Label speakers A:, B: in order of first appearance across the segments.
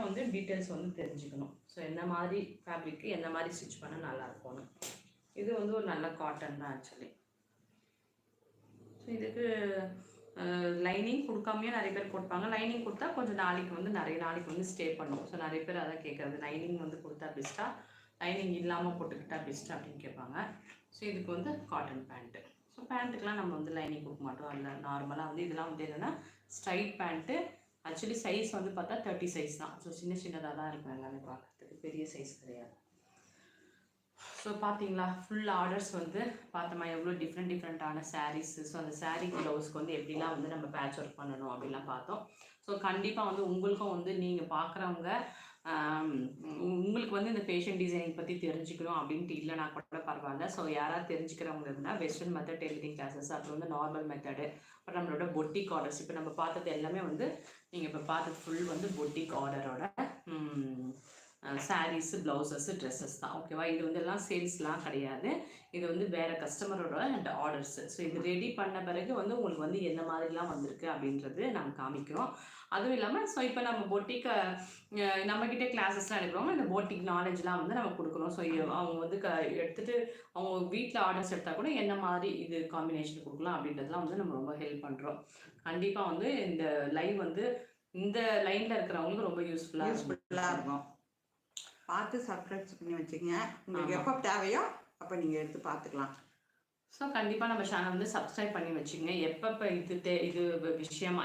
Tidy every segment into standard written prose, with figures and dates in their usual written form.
A: வந்து டீட்டெயில்ஸ் வந்து தெரிஞ்சுக்கணும். ஸோ என்ன மாதிரி ஃபேப்ரிக்கு என்ன மாதிரி ஸ்டிச் பண்ணால் நல்லாயிருக்கும்னு. இது வந்து ஒரு நல்ல காட்டன் தான் ஆக்சுவலி. ஸோ இதுக்கு லைனிங் கொடுக்காமையே நிறைய பேர் கொடுப்பாங்க. லைனிங் கொடுத்தா கொஞ்சம் நாளைக்கு வந்து நிறைய நாளைக்கு வந்து ஸ்டே பண்ணும். ஸோ நிறைய பேர் அதான் கேட்குறது, லைனிங் வந்து கொடுத்தா பெஸ்ட்டா, லைனிங் இல்லாமல் போட்டுக்கிட்டா பெஸ்ட்டா அப்படின்னு கேட்பாங்க. ஸோ இதுக்கு வந்து காட்டன் பேண்ட்டு. ஸோ பேண்ட்டுக்கெலாம் நம்ம வந்து லைனிங் கொடுக்க மாட்டோம். அதில் நார்மலாக வந்து இதெல்லாம் வந்து என்னென்னா ஸ்ட்ரைட் பேண்ட்டு. ஆக்சுவலி சைஸ் வந்து பார்த்தா 30 சைஸ் தான். ஸோ சின்ன சின்னதாக தான் இருக்கும் எல்லாமே பார்க்குறதுக்கு, பெரிய சைஸ் கிடையாது. ஸோ பார்த்தீங்களா, ஃபுல் ஆர்டர்ஸ் வந்து பார்த்தோமா எவ்வளோ டிஃப்ரெண்ட்டான சாரீஸு. ஸோ அந்த சாரீ ப்ளவுஸ்க்கு வந்து எப்படிலாம் வந்து நம்ம பேட்ச் ஒர்க் பண்ணணும் அப்படின்லாம் பார்த்தோம். ஸோ கண்டிப்பாக வந்து உங்களுக்கும் வந்து நீங்கள் பார்க்குறவங்க உங்களுக்கு வந்து இந்த ஃபேஷன் டிசைனிங் பற்றி தெரிஞ்சுக்கணும் அப்படின்ட்டு இல்லைனா கூட பரவாயில்ல. ஸோ யாராவது தெரிஞ்சுக்கிறவங்க இருந்தால் வெஸ்டர்ன் மெத்தட் டெய்லரிங் கிளாஸஸ், அப்புறம் வந்து நார்மல் மெத்தடு, அப்புறம் நம்மளோட பொட்டிக் ஆர்டர்ஸ். இப்போ நம்ம பார்த்தது எல்லாமே வந்து நீங்கள் இப்போ பார்த்தது ஃபுல் வந்து பொட்டிக் ஆர்டரோட சாரீஸு, ப்ளவுசஸ்ஸு, ட்ரெஸ்ஸஸ் தான். ஓகேவா? இது வந்து எல்லாம் சேல்ஸ்லாம் கிடையாது. இது வந்து வேறு கஸ்டமரோட ஆர்டர்ஸு. ஸோ இது ரெடி பண்ண பிறகு வந்து உங்களுக்கு வந்து எந்த மாதிரிலாம் வந்திருக்கு அப்படின்றது நாங்கள் காமிக்கிறோம். அதுவும் இல்லாமல் ஸோ இப்போ நம்ம பொட்டிக்கை நம்மக்கிட்டே கிளாஸஸ்லாம் எடுக்கிறோம். இந்த பொட்டிக் நாலேஜ்லாம் வந்து நம்ம கொடுக்குறோம். ஸோ அவங்க வந்து எடுத்துகிட்டு அவங்க வீட்டில் ஆர்டர்ஸ் எடுத்தால் கூட என்ன மாதிரி இது காம்பினேஷன் கொடுக்கலாம் அப்படின்றதுலாம் வந்து நம்ம ரொம்ப ஹெல்ப் பண்ணுறோம். கண்டிப்பாக வந்து இந்த லைவ் வந்து இந்த லைனில் இருக்கிறவங்களுக்கு ரொம்ப யூஸ்ஃபுல்லாக இருக்கும்.
B: பார்த்து சப்ஸ்கிரைப் பண்ணி வச்சுக்கோங்க. உங்களுக்கு எப்போ தேவையோ அப்போ நீங்கள் எடுத்து பார்த்துக்கலாம்.
A: ஸோ கண்டிப்பாக நம்ம சேனல் வந்து சப்ஸ்கிரைப் பண்ணி வச்சுக்கோங்க. எப்பப்போ இது விஷயமா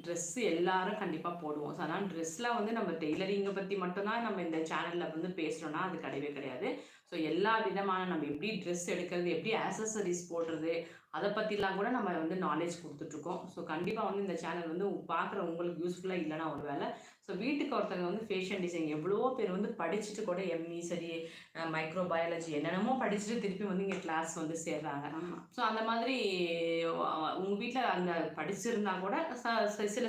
A: ட்ரெஸ்ஸு எல்லாரும் கண்டிப்பாக போடுவோம். ஸோ அதனால் ட்ரெஸ்ஸில் வந்து நம்ம டெய்லரிங்கை பற்றி மட்டும்தான் நம்ம இந்த சேனலில் வந்து பேசுகிறோன்னா அது கிடையவே கிடையாது. ஸோ எல்லா விதமான நம்ம எப்படி ட்ரெஸ் எடுக்கிறது, எப்படி ஆக்சசரிஸ் போடுறது, அதை பற்றிலாம் கூட நம்ம வந்து நாலேஜ் கொடுத்துட்ருக்கோம். ஸோ கண்டிப்பாக வந்து இந்த சேனல் வந்து பார்க்குற உங்களுக்கு யூஸ்ஃபுல்லாக இல்லைனா ஒரு வேலை. ஸோ வீட்டுக்கு ஒருத்தவங்க வந்து ஃபேஷன் டிசைன் எவ்வளோ பேர் வந்து படிச்சுட்டு கூட எம்இ சரி, மைக்ரோ பயாலஜி என்னென்னமோ படிச்சுட்டு திருப்பி வந்து இங்கே கிளாஸ் வந்து சேர்றாங்க. ஸோ அந்த மாதிரி உங்கள் வீட்டில் அந்த படிச்சிருந்தா கூட சில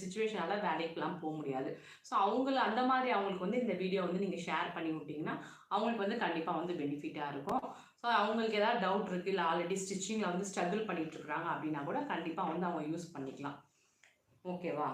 A: சுச்சுவேஷனால் வேலைக்கெலாம் போக முடியாது. ஸோ அந்த மாதிரி அவங்களுக்கு வந்து இந்த வீடியோ வந்து நீங்கள் ஷேர் பண்ணி விட்டிங்கன்னா அவங்களுக்கு வந்து கண்டிப்பாக வந்து பெனிஃபிட்டாக இருக்கும். ஸோ அவங்களுக்கு ஏதாவது டவுட் இருக்குது, இல்லை ஆல்ரெடி ஸ்டிச்சிங்கில் வந்து ஸ்ட்ரகிள் பண்ணிகிட்டு இருக்கிறாங்க அப்படின்னா கூட கண்டிப்பாக வந்து அவங்க யூஸ் பண்ணிக்கலாம். ஓகேவா?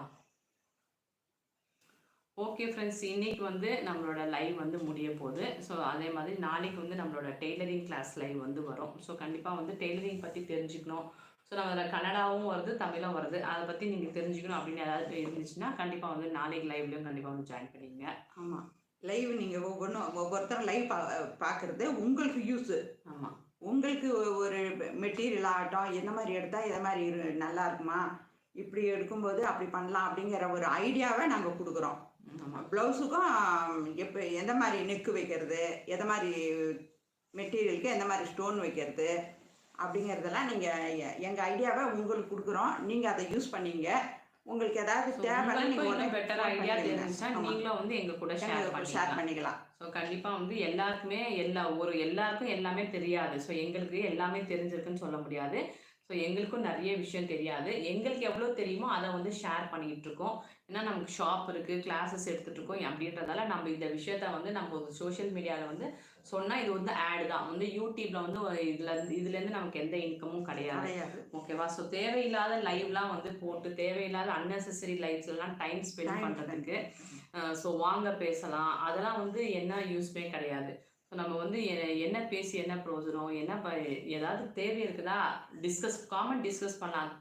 A: ஓகே ஃப்ரெண்ட்ஸ், இன்றைக்கி வந்து நம்மளோட லைவ் வந்து முடிய போகுது. ஸோ அதே மாதிரி நாளைக்கு வந்து நம்மளோட டெய்லரிங் கிளாஸ் லைவ் வந்து வரும். ஸோ கண்டிப்பாக வந்து டெய்லரிங் பற்றி தெரிஞ்சுக்கணும். ஸோ நம்ம அதில் கன்னடாவும் வருது, தமிழும் வருது. அதை பற்றி நீங்கள் தெரிஞ்சுக்கணும் அப்படின்னு ஏதாவது இருந்துச்சுன்னா கண்டிப்பாக வந்து நாளைக்கு லைவ்லையும் கண்டிப்பாக வந்து ஜாயின் பண்ணிங்க.
B: ஆமாம், லைவ் நீங்கள் ஒவ்வொருத்தரும் லைவ் பார்க்குறது உங்களுக்கு யூஸு.
A: ஆமாம், உங்களுக்கு
B: ஒரு மெட்டீரியல் ஆகட்டும், என்ன மாதிரி எடுத்தால் எதை மாதிரி நல்லா இருக்குமா, இப்படி எடுக்கும்போது அப்படி பண்ணலாம் அப்படிங்கிற ஒரு ஐடியாவை நாங்கள் கொடுக்குறோம். ப்ளவுஸுக்கும் எப்போ எந்த மாதிரி நெக்கு வைக்கிறது, எந்த மாதிரி மெட்டீரியலுக்கு எந்த மாதிரி ஸ்டோன் வைக்கிறது அப்படிங்கிறதெல்லாம் நீங்கள் எங்கள் ஐடியாவை உங்களுக்கு கொடுக்குறோம். நீங்கள் அதை யூஸ் பண்ணிங்க. உங்களுக்கு ஏதாவது தேவைன்னா நீங்கள்
A: பெட்டர் ஐடியா தெரிஞ்சுன்னா நீங்களும் வந்து எங்கள் கூட
B: ஷேர் பண்ணிக்கலாம்.
A: ஸோ கண்டிப்பாக வந்து எல்லாருக்குமே எல்லாருக்கும் எல்லாமே தெரியாது. ஸோ எங்களுக்கு எல்லாமே தெரிஞ்சிருக்குன்னு சொல்ல முடியாது. ஸோ எங்களுக்கும் நிறைய விஷயம் தெரியாது. எங்களுக்கு எவ்வளோ தெரியுமோ அதை வந்து ஷேர் பண்ணிக்கிட்டு இருக்கோம். ஏன்னா நமக்கு ஷாப் இருக்குது, கிளாஸஸ் எடுத்துகிட்டு இருக்கோம் அப்படின்றதால நம்ம இந்த விஷயத்த வந்து நம்ம சோஷியல் மீடியாவில் வந்து சொன்னால் இது வந்து ஆடு தான். வந்து யூடியூப்பில் வந்து இதுலேருந்து நமக்கு எந்த இன்கமும் கிடையாது. ஓகேவா? ஸோ தேவையில்லாத லைவ்லாம் வந்து போட்டு தேவையில்லாத அன்னெசரி லைவ்ஸ்லாம் டைம் ஸ்பெண்ட் பண்ணுறதுக்கு ஸோ வாங்க பேசலாம், அதெல்லாம் வந்து என்ன யூஸ்மே கிடையாது. ஸோ நம்ம வந்து என்ன பேசி என்ன பிரயோஜனம், ஏதாவது தேவை இருக்குதா காமன் டிஸ்கஸ் பண்ணலாம்,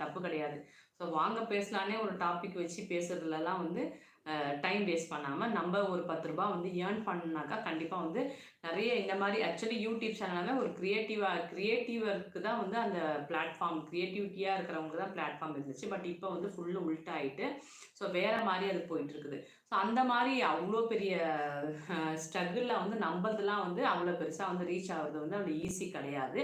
A: தப்பு கிடையாது. ஸோ வாங்க பேசலானே ஒரு டாபிக் வச்சு பேசுறதுலலாம் வந்து டைம் வேஸ்ட் பண்ணாமல் நம்ம ஒரு 10 ரூபா வந்து ஏர்ன் பண்ணாக்கா கண்டிப்பாக வந்து நிறைய இந்த மாதிரி ஆக்சுவலி யூடியூப் சேனலாக ஒரு கிரியேட்டிவருக்கு தான் வந்து அந்த பிளாட்ஃபார்ம், கிரியேட்டிவிட்டியாக இருக்கிறவங்க தான் பிளாட்ஃபார்ம் இருந்துச்சு. பட் இப்போ வந்து ஃபுல்லு உல்ட்டாயிட்டு ஸோ வேறு மாதிரி அது போயிட்டுருக்குது. ஸோ அந்த மாதிரி அவ்வளோ பெரிய ஸ்ட்ரகிளில் வந்து நம்மளதுலாம் வந்து அவ்வளோ பெருசாக வந்து ரீச் ஆகிறது வந்து அவ்வளோ ஈஸி கிடையாது.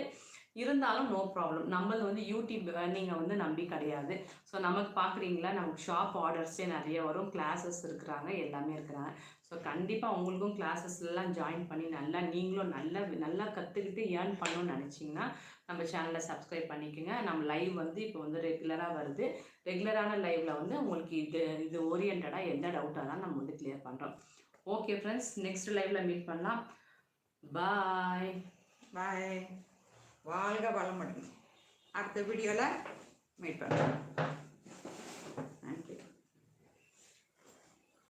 A: இருந்தாலும் நோ ப்ராப்ளம். நம்மளது வந்து யூடியூப் ஏர்னிங்கை வந்து நம்பி கிடையாது. ஸோ நமக்கு பார்க்குறீங்களா, நமக்கு ஷாப் ஆர்டர்ஸே நிறைய வரும், கிளாஸஸ் இருக்கிறாங்க, எல்லாமே இருக்கிறாங்க. ஸோ கண்டிப்பாக உங்களுக்கும் கிளாஸஸ்லாம் ஜாயின் பண்ணி நீங்களும் நல்லா கற்றுக்கிட்டு ஏர்ன் பண்ணணும்னு நினச்சிங்கன்னா நம்ம சேனலை சப்ஸ்கிரைப் பண்ணிக்கோங்க. நம்ம லைவ் வந்து இப்போ வந்து ரெகுலராக வருது. ரெகுலரான லைவில் வந்து உங்களுக்கு இது ஓரியன்டாக எந்த டவுட்டாக தான் நம்ம வந்து கிளியர் பண்ணுறோம். ஓகே ஃப்ரெண்ட்ஸ், நெக்ஸ்ட் லைவில் மீட் பண்ணலாம். பாய்
B: பாய். வாழ்க வளமுடன். அடுத்த வீடியோவில் மீட் பண்ணுறோம்.